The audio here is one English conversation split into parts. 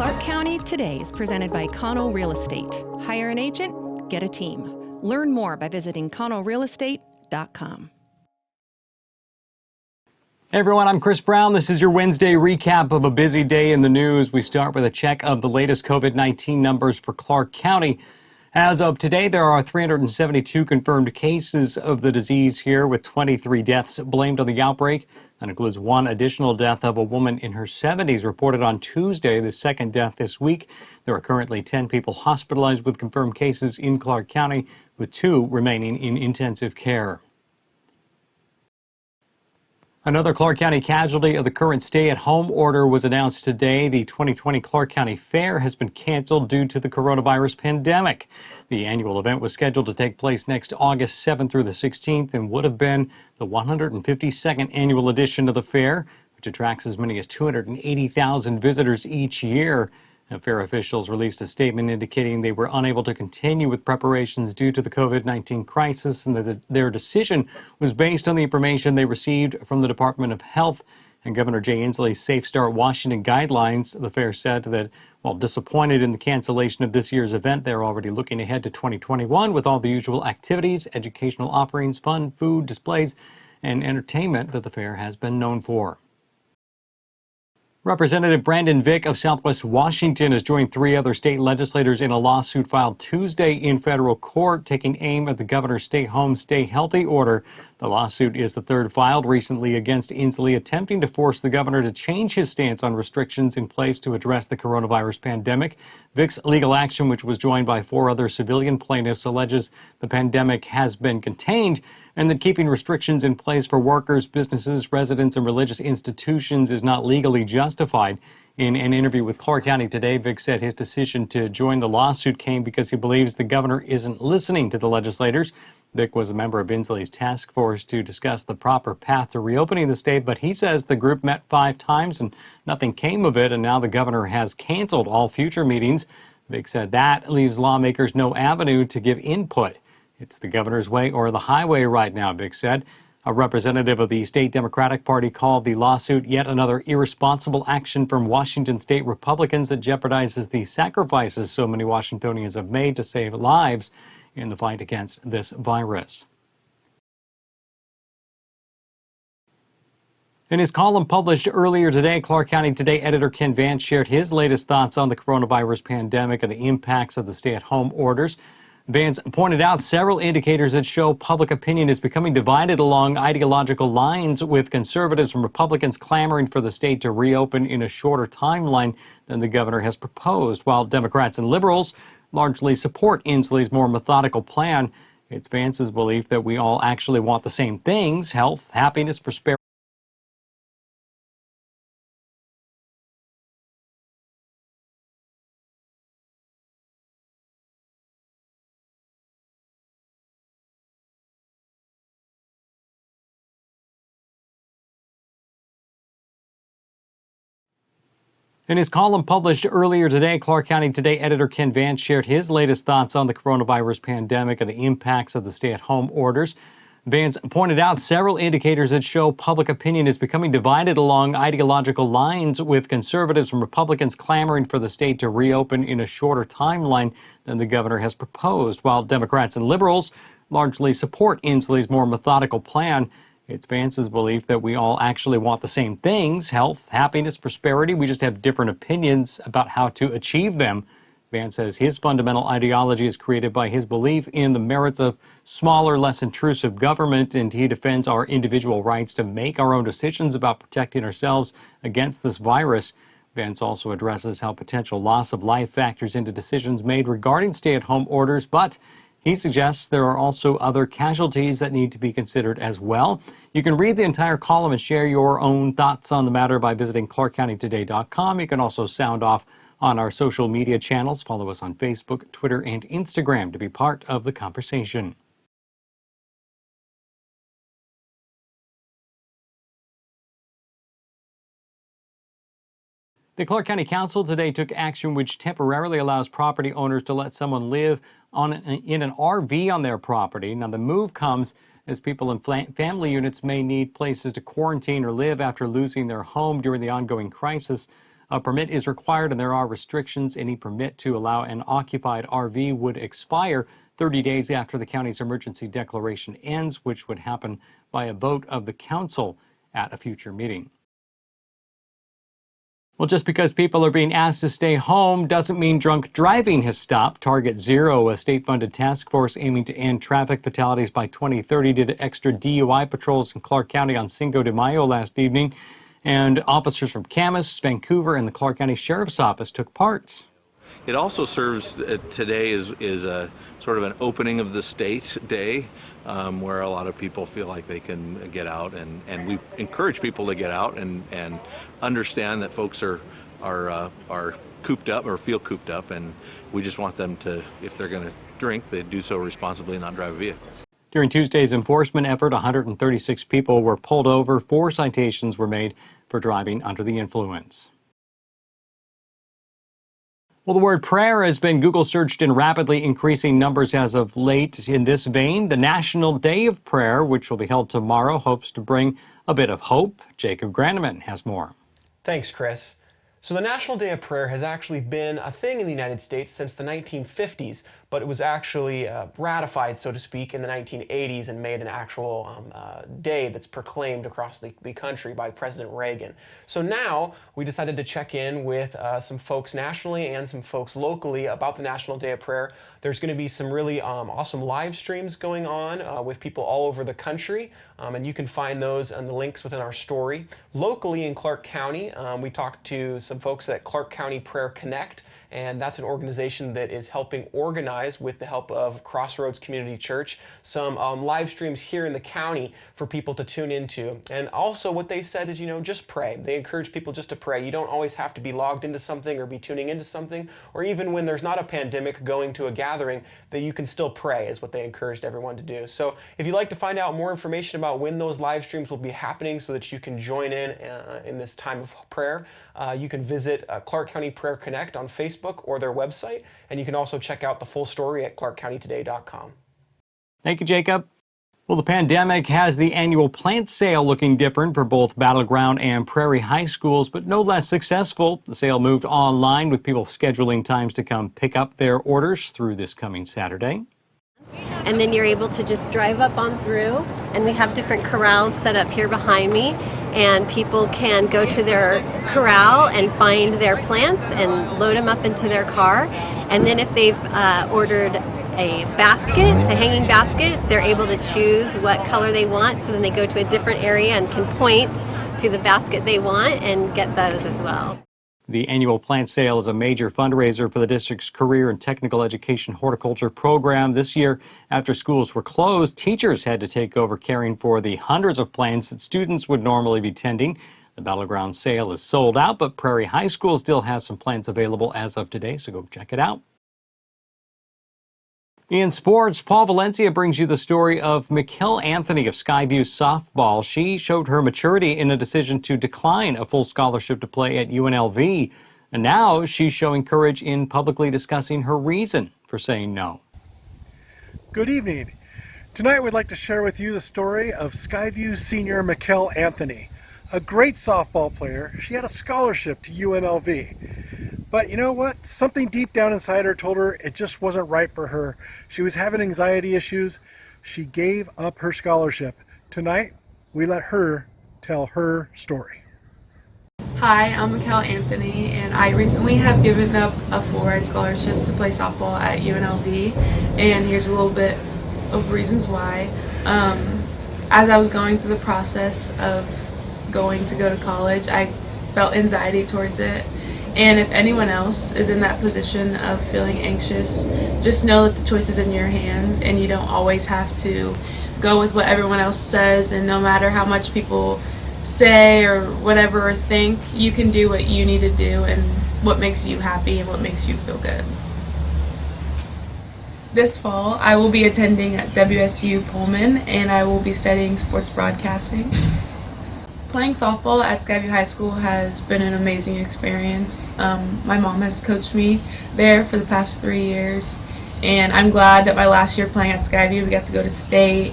Clark County Today is presented by Connell Real Estate. Hire an agent, get a team. Learn more by visiting connellrealestate.com. Hey everyone, I'm Chris Brown. This is your Wednesday recap of a busy day in the news. We start with a check of the latest COVID-19 numbers for Clark County. As of today, there are 372 confirmed cases of the disease here, with 23 deaths blamed on the outbreak. That includes one additional death of a woman in her 70s reported on Tuesday, the second death this week. There are currently 10 people hospitalized with confirmed cases in Clark County, with 2 remaining in intensive care. Another Clark County casualty of the current stay-at-home order was announced today. The 2020 Clark County Fair has been canceled due to the coronavirus pandemic. The annual event was scheduled to take place next August 7th through the 16th and would have been the 152nd annual edition of the fair, which attracts as many as 280,000 visitors each year. Fair officials released a statement indicating they were unable to continue with preparations due to the COVID-19 crisis, and that their decision was based on the information they received from the Department of Health and Governor Jay Inslee's Safe Start Washington guidelines. The fair said that, while disappointed in the cancellation of this year's event, they're already looking ahead to 2021 with all the usual activities, educational offerings, fun, food, displays, and entertainment that the fair has been known for. Representative Brandon Vick of Southwest Washington has joined 3 other state legislators in a lawsuit filed Tuesday in federal court, taking aim at the governor's stay home, stay healthy order. The lawsuit is the third filed recently against Inslee, attempting to force the governor to change his stance on restrictions in place to address the coronavirus pandemic. Vick's legal action, which was joined by 4 other civilian plaintiffs, alleges the pandemic has been contained and that keeping restrictions in place for workers, businesses, residents, and religious institutions is not legally justified. In an interview with Clark County Today, Vick said his decision to join the lawsuit came because he believes the governor isn't listening to the legislators. Vick was a member of Inslee's task force to discuss the proper path to reopening the state, but he says the group met 5 times and nothing came of it, and now the governor has canceled all future meetings. Vick said that leaves lawmakers no avenue to give input. It's the governor's way or the highway right now, Vick said. A representative of the state Democratic Party called the lawsuit yet another irresponsible action from Washington state Republicans that jeopardizes the sacrifices so many Washingtonians have made to save lives in the fight against this virus. In his column published earlier today, Clark County Today editor Ken Vance shared his latest thoughts on the coronavirus pandemic and the impacts of the stay-at-home orders. Vance pointed out several indicators that show public opinion is becoming divided along ideological lines, with conservatives and Republicans clamoring for the state to reopen in a shorter timeline than the governor has proposed, while Democrats and liberals largely support Inslee's more methodical plan. It's Vance's belief that we all actually want the same things: health, happiness, prosperity. In his column published earlier today, Clark County Today editor Ken Vance shared his latest thoughts on the coronavirus pandemic and the impacts of the stay-at-home orders. Vance pointed out several indicators that show public opinion is becoming divided along ideological lines, with conservatives and Republicans clamoring for the state to reopen in a shorter timeline than the governor has proposed, while Democrats and liberals largely support Inslee's more methodical plan. It's Vance's belief that we all actually want the same things: health, happiness, prosperity. We just have different opinions about how to achieve them. Vance says his fundamental ideology is created by his belief in the merits of smaller, less intrusive government, and he defends our individual rights to make our own decisions about protecting ourselves against this virus. Vance also addresses how potential loss of life factors into decisions made regarding stay-at-home orders, but he suggests there are also other casualties that need to be considered as well. You can read the entire column and share your own thoughts on the matter by visiting clarkcountytoday.com. You can also sound off on our social media channels. Follow us on Facebook, Twitter, and Instagram to be part of the conversation. The Clark County Council today took action which temporarily allows property owners to let someone live in an RV on their property. Now, the move comes as people in family units may need places to quarantine or live after losing their home during the ongoing crisis. A permit is required and there are restrictions. Any permit to allow an occupied RV would expire 30 days after the county's emergency declaration ends, which would happen by a vote of the council at a future meeting. Well, just because people are being asked to stay home doesn't mean drunk driving has stopped. Target Zero, a state-funded task force aiming to end traffic fatalities by 2030, did extra DUI patrols in Clark County on Cinco de Mayo last evening. And officers from Camas, Vancouver, and the Clark County Sheriff's Office took part. It also serves today is a sort of an opening of the state day where a lot of people feel like they can get out, and we encourage people to get out and understand that folks are cooped up or feel cooped up, and we just want them to, if they're going to drink, they do so responsibly and not drive a vehicle. During Tuesday's enforcement effort, 136 people were pulled over. 4 citations were made for driving under the influence. Well, the word prayer has been Google searched in rapidly increasing numbers as of late. In this vein, the National Day of Prayer, which will be held tomorrow, hopes to bring a bit of hope. Jacob Granneman has more. Thanks, Chris. So the National Day of Prayer has actually been a thing in the United States since the 1950s, but it was actually ratified, so to speak, in the 1980s and made an actual day that's proclaimed across the country by President Reagan. So now we decided to check in with some folks nationally and some folks locally about the National Day of Prayer. There's going to be some really awesome live streams going on with people all over the country, and you can find those and the links within our story. Locally in Clark County, we talked to some folks at Clark County Prayer Connect, and that's an organization that is helping organize, with the help of Crossroads Community Church, some live streams here in the county for people to tune into. And also what they said is, just pray. They encourage people just to pray. You don't always have to be logged into something or be tuning into something, or even when there's not a pandemic, going to a gathering, that you can still pray is what they encouraged everyone to do. So if you'd like to find out more information about when those live streams will be happening so that you can join in this time of prayer, you can visit Clark County Prayer Connect on Facebook or their website, and you can also check out the full story at clarkcountytoday.com. Thank you, Jacob. Well, the pandemic has the annual plant sale looking different for both Battleground and Prairie High Schools, but no less successful. The sale moved online with people scheduling times to come pick up their orders through this coming Saturday. And then you're able to just drive up on through, and we have different corrals set up here behind me, and people can go to their corral and find their plants and load them up into their car. And then if they've ordered a basket, a hanging basket, they're able to choose what color they want, so then they go to a different area and can point to the basket they want and get those as well. The annual plant sale is a major fundraiser for the district's career and technical education horticulture program. This year, after schools were closed, teachers had to take over caring for the hundreds of plants that students would normally be tending. The Battleground sale is sold out, but Prairie High School still has some plants available as of today, so go check it out. In sports, Paul Valencia brings you the story of Mikkel Anthony of Skyview softball. She showed her maturity in a decision to decline a full scholarship to play at UNLV. And now she's showing courage in publicly discussing her reason for saying no. Good evening. Tonight we'd like to share with you the story of Skyview senior Mikkel Anthony. A great softball player, she had a scholarship to UNLV. But you know what? Something deep down inside her told her it just wasn't right for her. She was having anxiety issues. She gave up her scholarship. Tonight, we let her tell her story. Hi, I'm Mikkel Anthony, and I recently have given up a full-ride scholarship to play softball at UNLV, and here's a little bit of reasons why. As I was going through the process of going to go to college, I felt anxiety towards it. And if anyone else is in that position of feeling anxious, just know that the choice is in your hands, and you don't always have to go with what everyone else says. And no matter how much people say or whatever or think, you can do what you need to do and what makes you happy and what makes you feel good. This fall, I will be attending at WSU Pullman, and I will be studying sports broadcasting. Playing softball at Skyview High School has been an amazing experience. My mom has coached me there for the past 3 years, and I'm glad that my last year playing at Skyview, we got to go to state,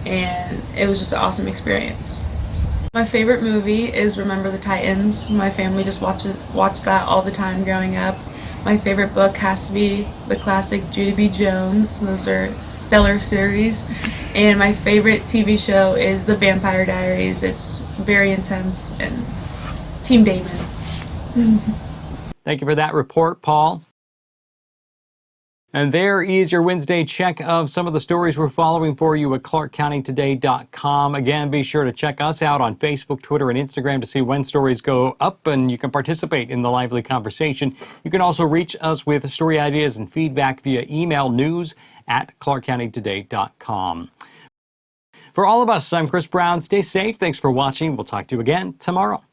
and it was just an awesome experience. My favorite movie is Remember the Titans. My family just watched that all the time growing up. My favorite book has to be the classic Judy B. Jones. Those are stellar series. And my favorite TV show is The Vampire Diaries. It's very intense, and Team Damon. Thank you for that report, Paul. And there is your Wednesday check of some of the stories we're following for you at ClarkCountyToday.com. Again, be sure to check us out on Facebook, Twitter, and Instagram to see when stories go up, and you can participate in the lively conversation. You can also reach us with story ideas and feedback via email, news@ClarkCountyToday.com. For all of us, I'm Chris Brown. Stay safe. Thanks for watching. We'll talk to you again tomorrow.